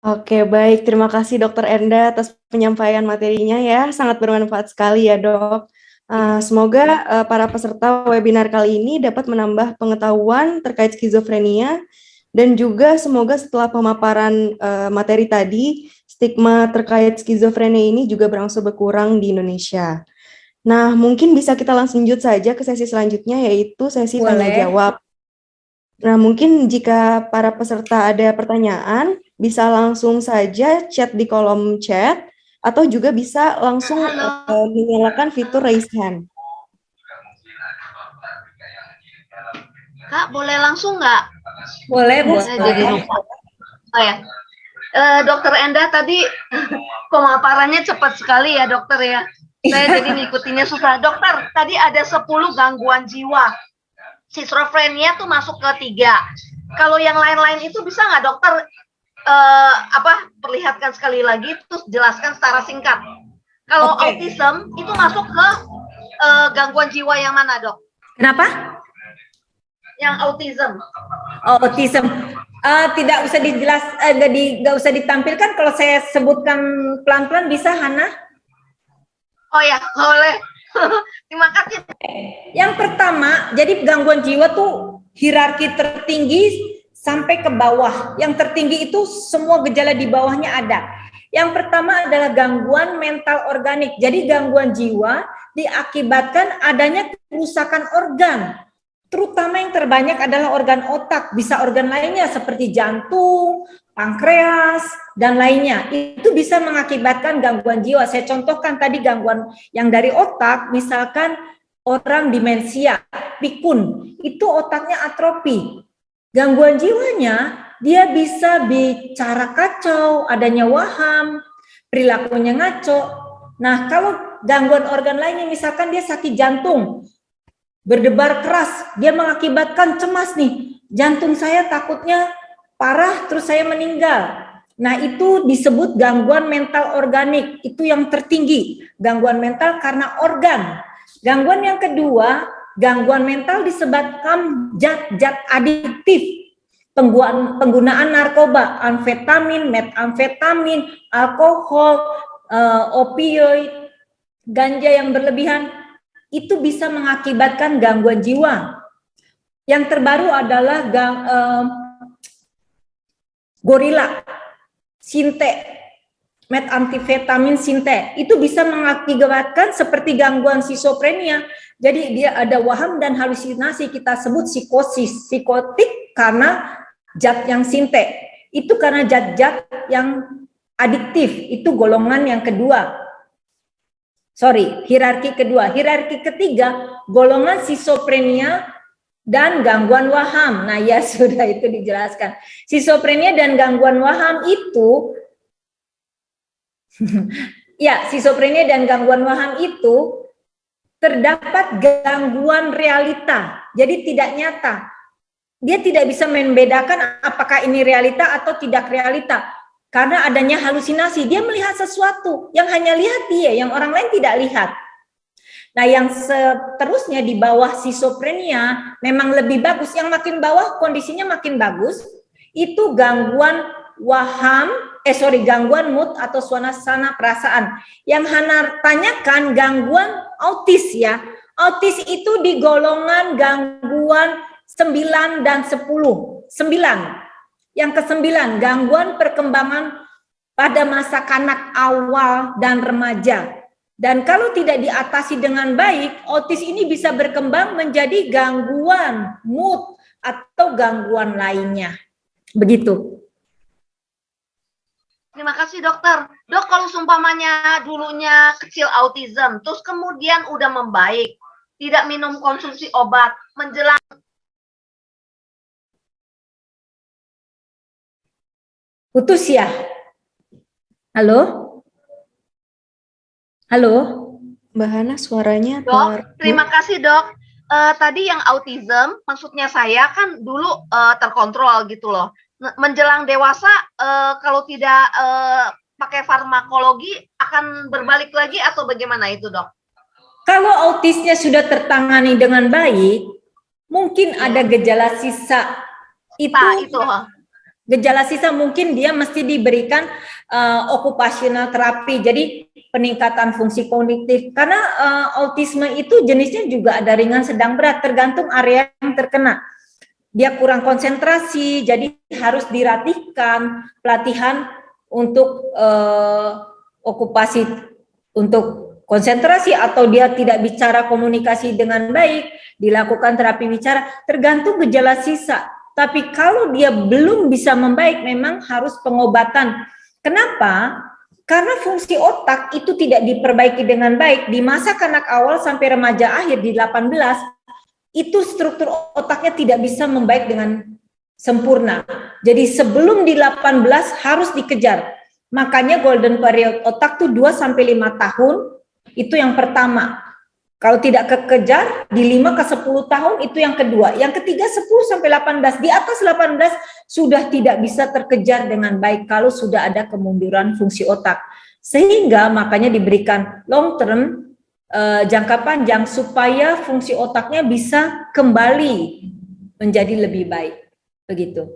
Oke, baik. Terima kasih Dokter Enda atas penyampaian materinya ya. Sangat bermanfaat sekali ya, Dok. Semoga para peserta webinar kali ini dapat menambah pengetahuan terkait skizofrenia dan juga semoga setelah pemaparan materi tadi, stigma terkait skizofrenia ini juga berangsur berkurang di Indonesia. Nah, mungkin bisa kita langsung lanjut saja ke sesi selanjutnya, yaitu sesi tanya jawab. Nah, mungkin jika para peserta ada pertanyaan, bisa langsung saja chat di kolom chat, atau juga bisa langsung menyalakan fitur raise hand. Kak, boleh langsung nggak? Boleh. Saya jadi lupa. Oh ya, Dokter Enda tadi pemaparannya cepat sekali ya, Dokter ya. Saya jadi ngikutinnya susah. Dokter, tadi ada 10 gangguan jiwa. Skizofrenia tuh masuk ke 3. Kalau yang lain-lain itu bisa nggak dokter perlihatkan sekali lagi terus jelaskan secara singkat. Kalau autism itu masuk ke gangguan jiwa yang mana, Dok? Kenapa? Yang autism. Autism. Tidak usah nggak usah ditampilkan. Kalau saya sebutkan pelan-pelan bisa, Hana? Oh ya, boleh. Terima kasih. Yang pertama, jadi gangguan jiwa tuh hierarki tertinggi sampai ke bawah. Yang tertinggi itu semua gejala di bawahnya ada. Yang pertama adalah gangguan mental organik. Jadi gangguan jiwa diakibatkan adanya kerusakan organ. Terutama yang terbanyak adalah organ otak, bisa organ lainnya seperti jantung, pankreas, dan lainnya. Itu bisa mengakibatkan gangguan jiwa. Saya contohkan tadi gangguan yang dari otak, misalkan orang demensia, pikun, itu otaknya atrofi. Gangguan jiwanya, dia bisa bicara kacau, adanya waham, perilakunya ngaco. Nah, kalau gangguan organ lainnya, misalkan dia sakit jantung, berdebar keras, dia mengakibatkan cemas nih, jantung saya takutnya parah, terus saya meninggal. Nah, itu disebut gangguan mental organik, itu yang tertinggi, gangguan mental karena organ. Gangguan yang kedua, gangguan mental disebabkan zat-zat adiktif, penggunaan narkoba, amfetamin, metamfetamin, alkohol, opioid, ganja yang berlebihan, itu bisa mengakibatkan gangguan jiwa. Yang terbaru adalah gorila, sinte, metamfetamin sinte, itu bisa mengakibatkan seperti gangguan skizofrenia. Jadi dia ada waham dan halusinasi, kita sebut psikosis, psikotik karena zat yang sinte. Itu karena zat-zat yang adiktif, itu golongan yang kedua. Hierarki kedua. Hierarki ketiga, golongan skizofrenia dan gangguan waham. Nah ya sudah itu dijelaskan. Skizofrenia dan gangguan waham itu ya, skizofrenia dan gangguan waham itu terdapat gangguan realita, jadi tidak nyata. Dia tidak bisa membedakan apakah ini realita atau tidak realita, karena adanya halusinasi. Dia melihat sesuatu yang hanya lihat dia, yang orang lain tidak lihat. Nah, yang seterusnya di bawah skizofrenia memang lebih bagus. Yang makin bawah kondisinya makin bagus, itu gangguan waham, gangguan mood atau suasana perasaan. Yang Hana tanyakan gangguan autis ya. Autis itu di golongan gangguan 9 dan 10. 9. Yang ke-9, gangguan perkembangan pada masa kanak awal dan remaja. Dan kalau tidak diatasi dengan baik, autis ini bisa berkembang menjadi gangguan mood atau gangguan lainnya. Begitu. Terima kasih dokter. Dok, kalau seumpamanya dulunya kecil autism, terus kemudian udah membaik, tidak minum konsumsi obat, menjelang putus ya? Halo? Halo? Mbak Hana suaranya Dok, terima kasih dok. Tadi yang autism, maksudnya saya kan dulu terkontrol gitu loh. Menjelang dewasa, kalau tidak pakai farmakologi, akan berbalik lagi atau bagaimana itu dok? Kalau autisnya sudah tertangani dengan baik, mungkin ada gejala sisa. Itu Gejala sisa mungkin dia mesti diberikan occupational therapy, jadi peningkatan fungsi kognitif. Karena autisme itu jenisnya juga ada ringan, sedang, berat, tergantung area yang terkena. Dia kurang konsentrasi, jadi harus dilatihkan pelatihan untuk okupasi, untuk konsentrasi, atau dia tidak bicara komunikasi dengan baik, dilakukan terapi bicara, tergantung gejala sisa. Tapi kalau dia belum bisa membaik, memang harus pengobatan. Kenapa? Karena fungsi otak itu tidak diperbaiki dengan baik. Di masa kanak awal sampai remaja akhir di 18, itu struktur otaknya tidak bisa membaik dengan sempurna. Jadi sebelum di 18 harus dikejar. Makanya golden period otak tuh 2-5 tahun, itu yang pertama. Kalau tidak kekejar, di 5 ke 10 tahun itu yang kedua. Yang ketiga 10-18. Di atas 18 sudah tidak bisa terkejar dengan baik kalau sudah ada kemunduran fungsi otak. Sehingga makanya diberikan long term, jangka panjang, supaya fungsi otaknya bisa kembali menjadi lebih baik. Begitu.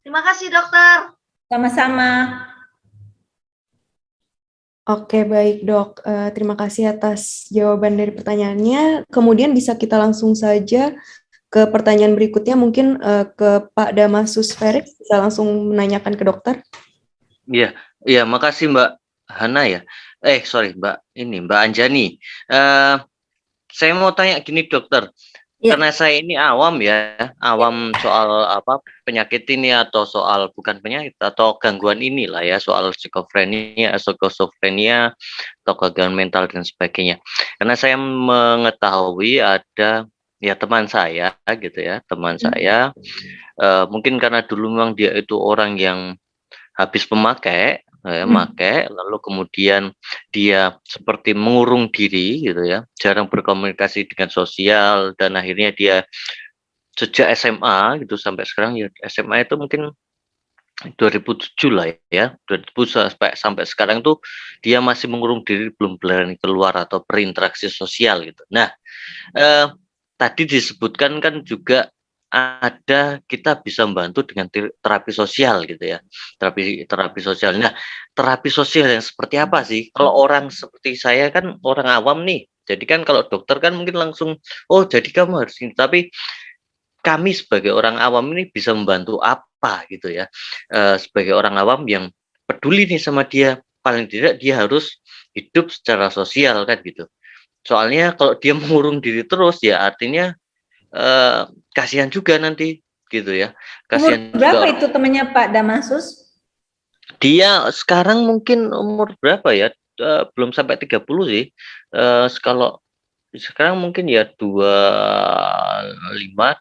Terima kasih dokter. Sama-sama. Oke, baik dok. Terima kasih atas jawaban dari pertanyaannya. Kemudian bisa kita langsung saja ke pertanyaan berikutnya, mungkin ke Pak Damasus Felix, bisa langsung menanyakan ke dokter. Iya, makasih Mbak Hana ya. Mbak Anjani. Saya mau tanya gini dokter. Ya. Karena saya ini awam soal penyakit ini, atau soal bukan penyakit atau gangguan inilah ya, soal skizofrenia atau gangguan mental dan sebagainya. Karena saya mengetahui ada teman saya gitu ya, saya mungkin karena dulu memang dia itu orang yang habis pemakai, lalu kemudian dia seperti mengurung diri gitu ya, jarang berkomunikasi dengan sosial, dan akhirnya dia sejak SMA gitu sampai sekarang, ya SMA itu mungkin 2007 lah ya, 2000 sampai sekarang tuh dia masih mengurung diri, belum berani keluar atau berinteraksi sosial gitu. Nah, tadi disebutkan kan juga kita bisa membantu dengan terapi sosial gitu ya, terapi sosial. Nah, terapi sosial yang seperti apa sih? Kalau orang seperti saya kan orang awam nih, jadi kan kalau dokter kan mungkin langsung, oh jadi kamu harus ini. Tapi kami sebagai orang awam ini bisa membantu apa gitu ya? Sebagai orang awam yang peduli nih sama dia, paling tidak dia harus hidup secara sosial kan gitu. Soalnya kalau dia mengurung diri terus, ya artinya kasihan juga nanti gitu ya. Kasihan Umur berapa juga. itu temannya Pak Damasus? Dia sekarang mungkin umur berapa ya? Belum sampai 30 sih. Kalau sekarang mungkin ya 25,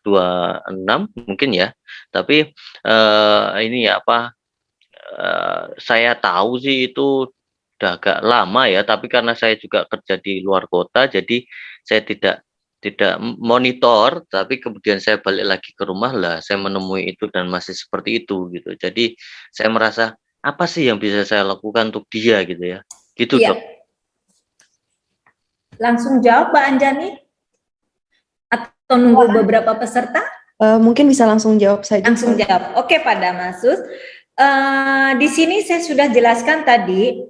26 mungkin ya. Tapi saya tahu sih itu udah agak lama ya, tapi karena saya juga kerja di luar kota, jadi saya tidak monitor, tapi kemudian saya balik lagi ke rumah lah, saya menemui itu dan masih seperti itu gitu. Jadi saya merasa apa sih yang bisa saya lakukan untuk dia gitu ya, gitu Iya. dok. Langsung jawab Mbak Anjani? Atau nunggu beberapa peserta? Mungkin bisa langsung jawab saja. Langsung jawab. Oke Pak Damasus. Di sini saya sudah jelaskan tadi,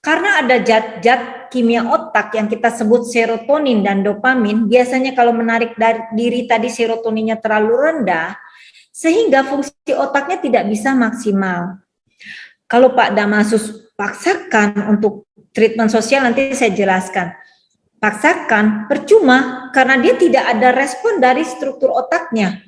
karena ada zat-zat kimia otak yang kita sebut serotonin dan dopamin, biasanya kalau menarik dari diri tadi serotoninnya terlalu rendah, sehingga fungsi otaknya tidak bisa maksimal. Kalau Pak Damasus paksakan untuk treatment sosial, nanti saya jelaskan. Paksakan, percuma, karena dia tidak ada respon dari struktur otaknya.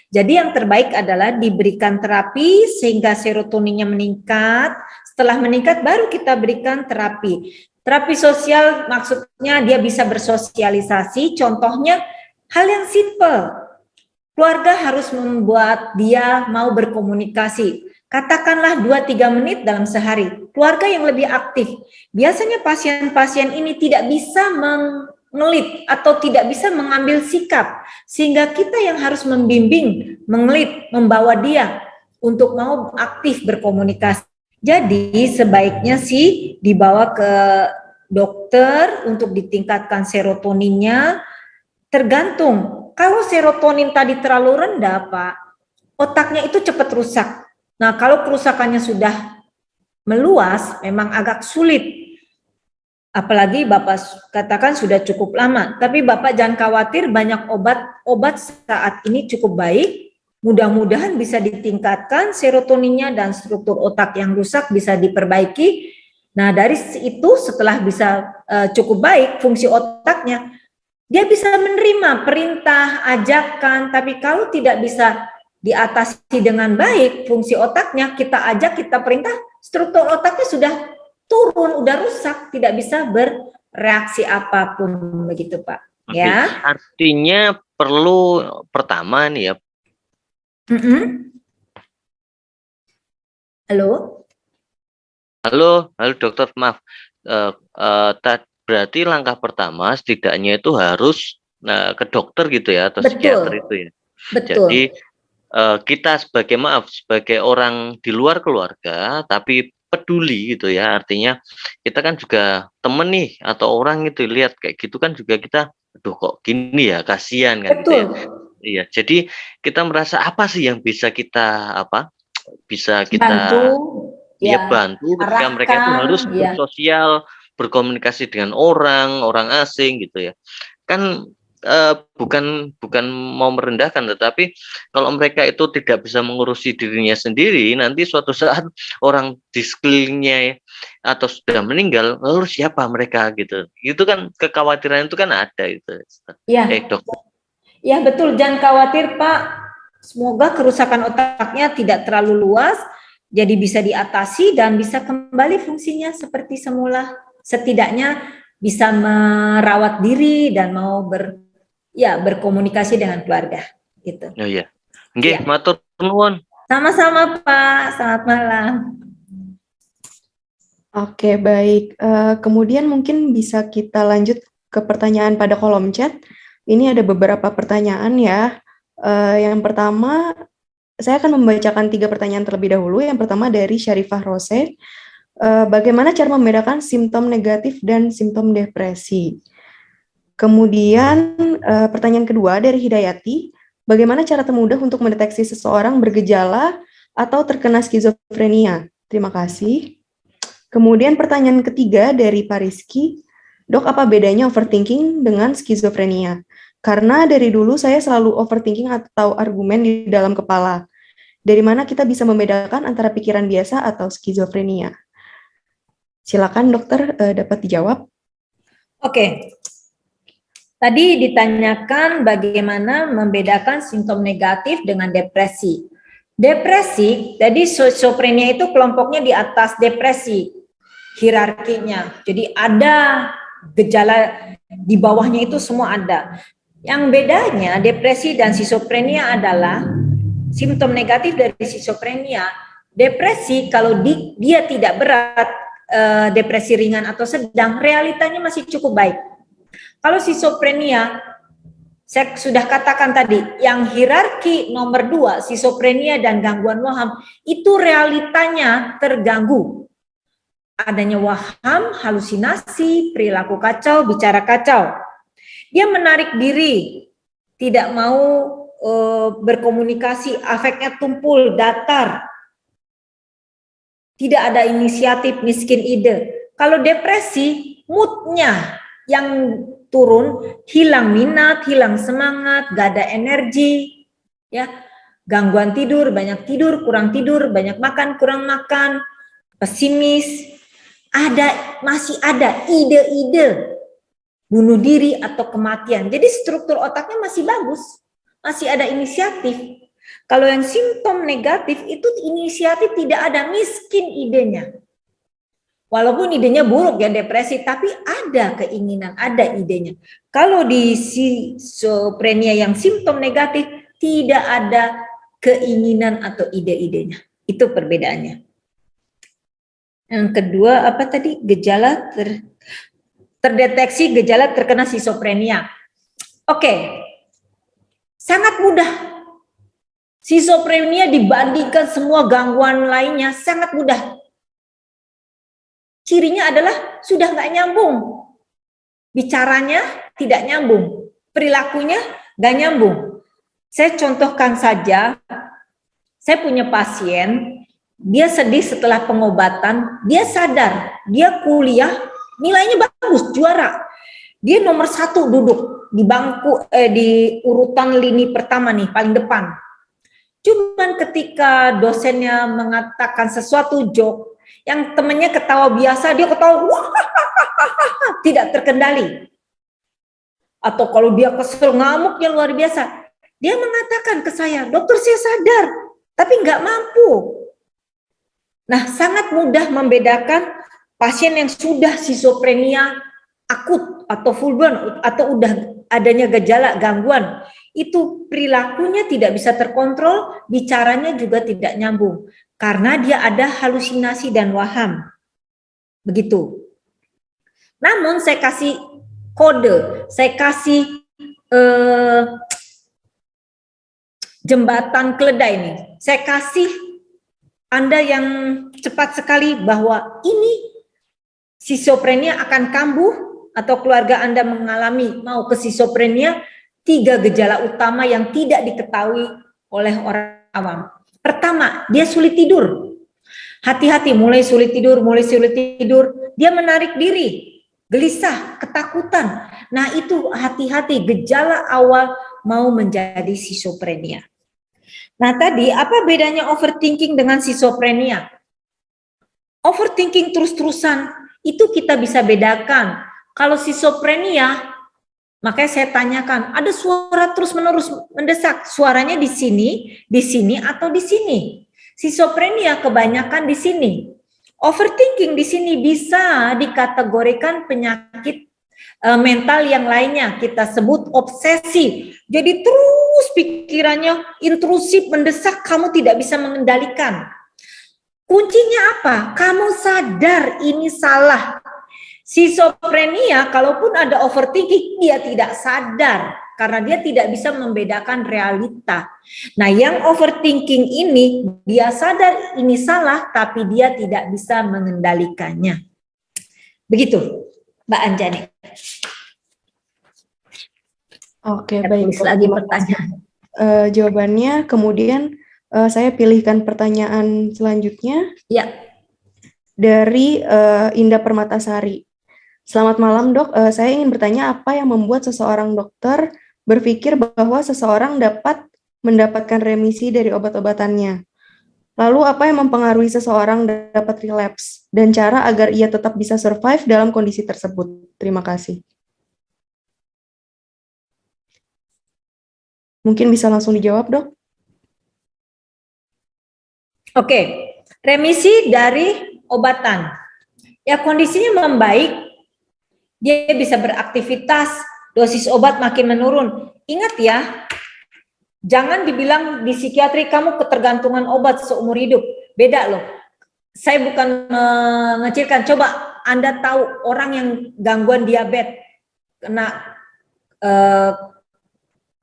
Jadi yang terbaik adalah diberikan terapi sehingga serotoninnya meningkat. Setelah meningkat baru kita berikan terapi. Terapi sosial maksudnya dia bisa bersosialisasi, contohnya hal yang simple. Keluarga harus membuat dia mau berkomunikasi. Katakanlah 2-3 menit dalam sehari. Keluarga yang lebih aktif. Biasanya pasien-pasien ini tidak bisa mengelit atau tidak bisa mengambil sikap. Sehingga kita yang harus membimbing, mengelit, membawa dia untuk mau aktif berkomunikasi. Jadi sebaiknya sih dibawa ke dokter untuk ditingkatkan serotoninnya. Tergantung, kalau serotonin tadi terlalu rendah Pak, otaknya itu cepat rusak. Nah, kalau kerusakannya sudah meluas, memang agak sulit. Apalagi Bapak katakan sudah cukup lama. Tapi Bapak jangan khawatir, banyak obat saat ini cukup baik. Mudah-mudahan bisa ditingkatkan serotoninnya dan struktur otak yang rusak bisa diperbaiki. Nah, dari itu setelah bisa cukup baik fungsi otaknya, dia bisa menerima perintah, ajakan, tapi kalau tidak bisa diatasi dengan baik fungsi otaknya, kita ajak, kita perintah, struktur otaknya sudah turun, udah rusak, tidak bisa bereaksi apapun, begitu Pak. Ya. Artinya perlu pertama nih ya. Halo? Halo dokter, maaf. Berarti langkah pertama setidaknya itu harus ke dokter gitu ya, atau psikiater itu ya. Betul. Jadi kita sebagai orang di luar keluarga tapi peduli gitu ya, artinya kita kan juga temen nih atau orang itu lihat kayak gitu kan juga kita, aduh kok gini ya, kasihan kan. Betul. Gitu ya. Iya, jadi kita merasa apa sih yang bisa kita bantu, bantu ketika mereka itu harus bersosial, berkomunikasi dengan orang asing gitu ya. Kan bukan mau merendahkan, tetapi kalau mereka itu tidak bisa mengurusi dirinya sendiri, nanti suatu saat orang di sekelilingnya atau sudah meninggal, lalu siapa mereka gitu. Itu kan kekhawatiran itu kan ada itu. Iya. Dokter. Ya betul, jangan khawatir Pak. Semoga kerusakan otaknya tidak terlalu luas, jadi bisa diatasi dan bisa kembali fungsinya seperti semula. Setidaknya bisa merawat diri dan mau berkomunikasi dengan keluarga. Gitu. Oh iya. Nggih, matur nuwun. Sama-sama Pak, selamat malam. Oke, baik. Kemudian mungkin bisa kita lanjut ke pertanyaan pada kolom chat. Ini ada beberapa pertanyaan ya. Yang pertama, saya akan membacakan 3 pertanyaan terlebih dahulu. Yang pertama dari Syarifah Rose. Bagaimana cara membedakan simptom negatif dan simptom depresi? Kemudian pertanyaan kedua dari Hidayati. Bagaimana cara termudah untuk mendeteksi seseorang bergejala atau terkena skizofrenia? Terima kasih. Kemudian pertanyaan ketiga dari Pak Rizky. Dok, apa bedanya overthinking dengan skizofrenia? Karena dari dulu saya selalu overthinking atau argumen di dalam kepala. Dari mana kita bisa membedakan antara pikiran biasa atau skizofrenia? Silakan dokter, dapat dijawab. Oke. Tadi ditanyakan bagaimana membedakan simptom negatif dengan depresi. Depresi, jadi skizofrenia itu kelompoknya di atas depresi, hierarkinya. Jadi ada gejala di bawahnya itu semua ada. Yang bedanya depresi dan skizofrenia adalah simptom negatif dari skizofrenia. Depresi kalau dia tidak berat, depresi ringan atau sedang, realitanya masih cukup baik. Kalau skizofrenia, saya sudah katakan tadi, yang hierarki nomor 2, skizofrenia dan gangguan waham, itu realitanya terganggu. Adanya waham, halusinasi, perilaku kacau, bicara kacau. Dia menarik diri, tidak mau berkomunikasi, afeknya tumpul, datar. Tidak ada inisiatif, miskin ide. Kalau depresi, moodnya yang turun, hilang minat, hilang semangat, gak ada energi, ya, gangguan tidur, banyak tidur, kurang tidur, banyak makan, kurang makan, pesimis, masih ada ide-ide bunuh diri atau kematian. Jadi struktur otaknya masih bagus, masih ada inisiatif. Kalau yang simptom negatif itu inisiatif tidak ada, miskin idenya. Walaupun idenya buruk ya depresi, tapi ada keinginan, ada idenya. Kalau di skizofrenia yang simptom negatif tidak ada keinginan atau ide-idenya. Itu perbedaannya. Yang kedua apa tadi? Gejala terdeteksi gejala terkena skizofrenia. Oke. Sangat mudah. Skizofrenia dibandingkan semua gangguan lainnya sangat mudah. Cirinya adalah sudah nggak nyambung. Bicaranya tidak nyambung. Perilakunya nggak nyambung. Saya contohkan saja Saya punya pasien, dia sedih setelah pengobatan, dia sadar, dia kuliah, nilainya bagus, juara. Dia nomor 1 duduk di bangku, di urutan lini pertama nih, paling depan. Cuman ketika dosennya mengatakan sesuatu joke, yang temennya ketawa biasa, dia ketawa, wah, tidak terkendali. Atau kalau dia kesel, ngamuknya luar biasa. Dia mengatakan ke saya, dokter saya sadar, tapi nggak mampu. Nah, sangat mudah membedakan pasien yang sudah schizophrenia akut atau full blown atau udah adanya gejala gangguan. Itu perilakunya tidak bisa terkontrol, bicaranya juga tidak nyambung karena dia ada halusinasi dan waham. Begitu. Namun saya kasih kode, saya kasih jembatan keledai nih. Saya kasih Anda yang cepat sekali bahwa ini schizophrenia akan kambuh atau keluarga Anda mengalami mau ke schizophrenia. 3 gejala utama yang tidak diketahui oleh orang awam. Pertama, dia sulit tidur. Hati-hati, mulai sulit tidur, dia menarik diri, gelisah, ketakutan. Nah, itu hati-hati, gejala awal mau menjadi schizophrenia. Nah, tadi apa bedanya overthinking dengan schizophrenia? Overthinking terus-terusan itu kita bisa bedakan. Kalau schizophrenia, makanya saya tanyakan, ada suara terus-menerus mendesak, suaranya di sini atau di sini. Schizophrenia kebanyakan di sini. Overthinking di sini bisa dikategorikan penyakit mental yang lainnya, kita sebut obsesi. Jadi terus pikirannya intrusif, mendesak, kamu tidak bisa mengendalikan. Kuncinya apa? Kamu sadar ini salah. Schizophrenia, kalaupun ada overthinking, dia tidak sadar karena dia tidak bisa membedakan realita. Nah, yang overthinking ini, dia sadar ini salah, tapi dia tidak bisa mengendalikannya. Begitu, Mbak Anjani. Oke, baik. Lagi pertanyaan. Jawabannya, kemudian saya pilihkan pertanyaan selanjutnya. Ya. Dari Indah Permatasari. Selamat malam, Dok. Saya ingin bertanya apa yang membuat seseorang dokter berpikir bahwa seseorang dapat mendapatkan remisi dari obat-obatannya. Lalu apa yang mempengaruhi seseorang dapat relapse dan cara agar ia tetap bisa survive dalam kondisi tersebut? Terima kasih. Mungkin bisa langsung dijawab, Dok? Oke, remisi dari obatan. Ya, kondisinya membaik, dia bisa beraktivitas, dosis obat makin menurun. Ingat ya, jangan dibilang di psikiatri kamu ketergantungan obat seumur hidup. Beda loh. Saya bukan mengecilkan. Coba Anda tahu orang yang gangguan diabetes, kena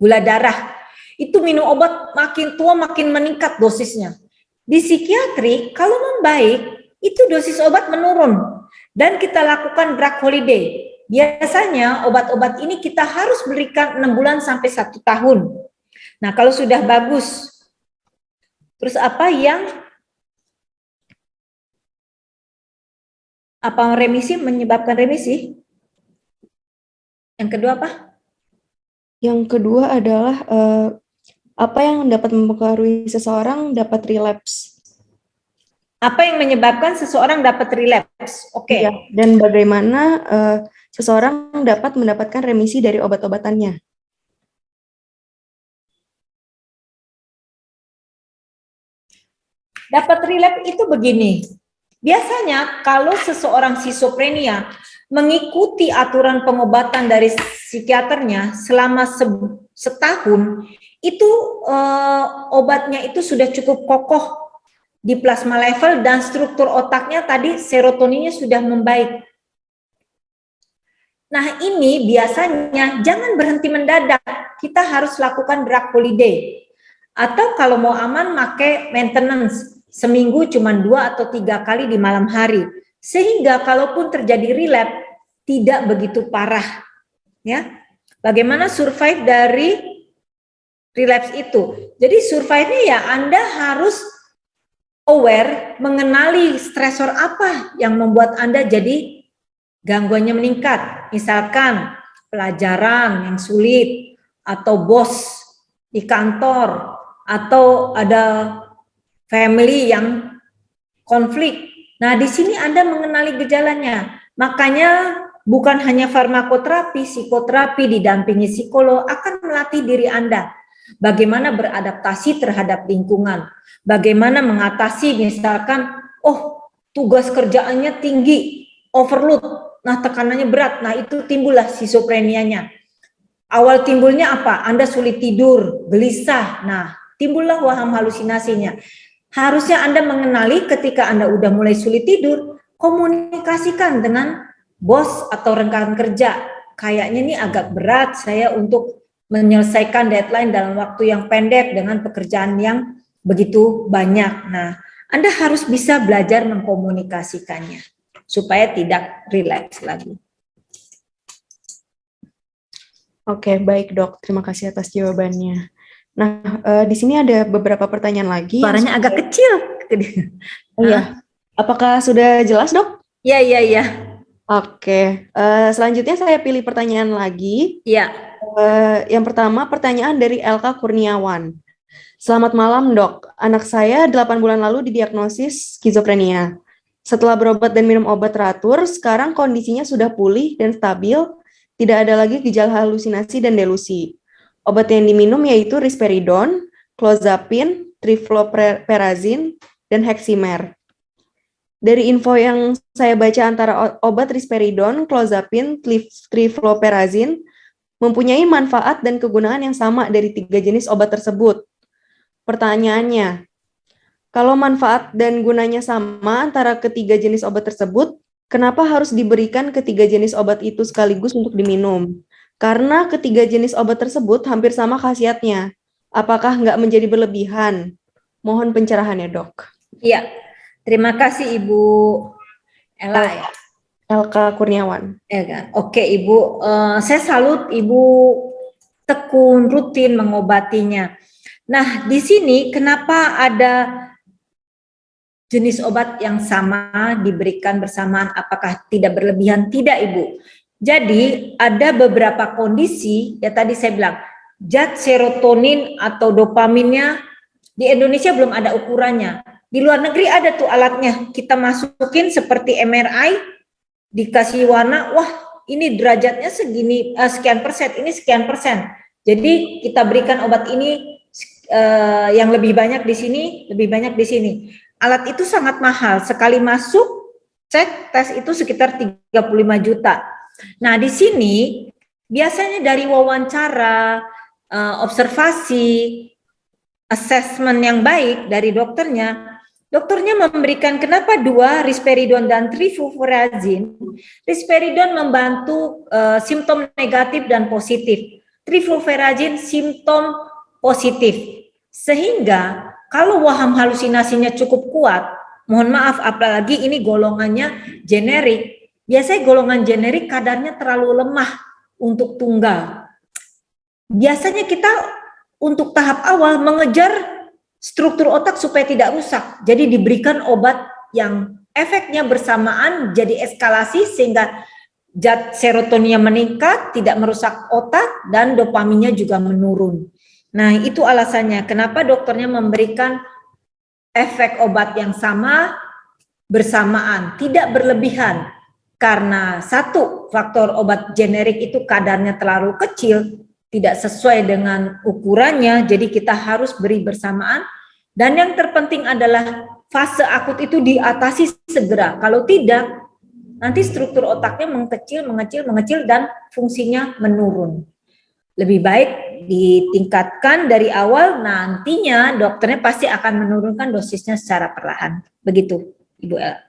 gula darah, itu minum obat makin tua makin meningkat dosisnya. Di psikiatri kalau membaik, itu dosis obat menurun. Dan kita lakukan drug holiday. Biasanya obat-obat ini kita harus berikan 6 bulan sampai 1 tahun. Nah, kalau sudah bagus. Terus apa remisi menyebabkan remisi? Yang kedua apa? Yang kedua adalah apa yang dapat mempengaruhi seseorang dapat relapse? Apa yang menyebabkan seseorang dapat relapse? Oke. Ya, dan bagaimana seseorang dapat mendapatkan remisi dari obat-obatannya? Dapat relapse itu begini. Biasanya kalau seseorang schizophrenia mengikuti aturan pengobatan dari psikiaternya selama setahun, itu obatnya itu sudah cukup kokoh di plasma level dan struktur otaknya tadi serotoninnya sudah membaik. Nah, ini biasanya jangan berhenti mendadak. Kita harus lakukan drug holiday. Atau kalau mau aman pakai maintenance. Seminggu cuma 2 atau 3 kali di malam hari. Sehingga kalaupun terjadi relapse tidak begitu parah. Ya. Bagaimana survive dari relapse itu. Jadi survive-nya ya Anda harus aware, mengenali stresor apa yang membuat Anda jadi gangguannya meningkat. Misalkan pelajaran yang sulit, atau bos di kantor, atau ada family yang konflik. Nah, di sini Anda mengenali gejalanya. Makanya bukan hanya farmakoterapi, psikoterapi didampingi psikolog akan melatih diri Anda bagaimana beradaptasi terhadap lingkungan, bagaimana mengatasi misalkan, tugas kerjaannya tinggi, overload, nah tekanannya berat, nah itu timbullah schizophrenia-nya. Awal timbulnya apa? Anda sulit tidur, gelisah, nah timbullah waham halusinasinya. Harusnya Anda mengenali ketika Anda udah mulai sulit tidur, komunikasikan dengan bos atau rekan kerja. Kayaknya ini agak berat saya untuk menyelesaikan deadline dalam waktu yang pendek dengan pekerjaan yang begitu banyak. Nah, Anda harus bisa belajar mengkomunikasikannya supaya tidak relapse lagi. Oke, baik dok. Terima kasih atas jawabannya. Nah, di sini ada beberapa pertanyaan lagi. Suaranya agak kecil. Iya. Apakah sudah jelas dok? Iya. Oke. Selanjutnya saya pilih pertanyaan lagi. Iya. Yang pertama, pertanyaan dari Elka Kurniawan. Selamat malam dok. Anak saya 8 bulan lalu didiagnosis skizofrenia. Setelah berobat dan minum obat teratur, sekarang kondisinya sudah pulih dan stabil. Tidak ada lagi gejala halusinasi dan delusi. Obat yang diminum yaitu risperidon, clozapine, trifloperazine, dan heximer. Dari info yang saya baca antara obat risperidon, clozapine, trifloperazine mempunyai manfaat dan kegunaan yang sama dari 3 jenis obat tersebut. Pertanyaannya, kalau manfaat dan gunanya sama antara ketiga jenis obat tersebut, kenapa harus diberikan ketiga jenis obat itu sekaligus untuk diminum? Karena ketiga jenis obat tersebut hampir sama khasiatnya. Apakah nggak menjadi berlebihan? Mohon pencerahannya, dok. Iya, terima kasih Ibu Ella ya. Elka Kurniawan. Ya kan? Oke Ibu, saya salut Ibu tekun rutin mengobatinya. Nah, di sini kenapa ada jenis obat yang sama diberikan bersamaan? Apakah tidak berlebihan? Tidak Ibu. Jadi ada beberapa kondisi, ya tadi saya bilang, zat serotonin atau dopaminnya di Indonesia belum ada ukurannya. Di luar negeri ada tuh alatnya, kita masukin seperti MRI, dikasih warna, wah ini derajatnya segini, sekian persen, ini sekian persen. Jadi kita berikan obat ini yang lebih banyak di sini, lebih banyak di sini. Alat itu sangat mahal, sekali masuk cek tes itu sekitar 35 juta. Nah di sini biasanya dari wawancara, observasi, assessment yang baik dari dokternya memberikan kenapa 2 risperidon dan trifluoperazine. Risperidon membantu simptom negatif dan positif. Trifluoperazine simptom positif. Sehingga kalau waham halusinasinya cukup kuat, mohon maaf apalagi ini golongannya generik. Biasanya golongan generik kadarnya terlalu lemah untuk tunggal. Biasanya kita untuk tahap awal mengejar struktur otak supaya tidak rusak. Jadi diberikan obat yang efeknya bersamaan jadi eskalasi sehingga zat serotoninnya meningkat, tidak merusak otak dan dopaminnya juga menurun. Nah, itu alasannya kenapa dokternya memberikan efek obat yang sama bersamaan, tidak berlebihan. Karena satu, faktor obat generik itu kadarnya terlalu kecil, tidak sesuai dengan ukurannya, jadi kita harus beri bersamaan. Dan yang terpenting adalah fase akut itu diatasi segera. Kalau tidak, nanti struktur otaknya mengecil dan fungsinya menurun. Lebih baik ditingkatkan dari awal, nantinya dokternya pasti akan menurunkan dosisnya secara perlahan. Begitu, Ibu Ella.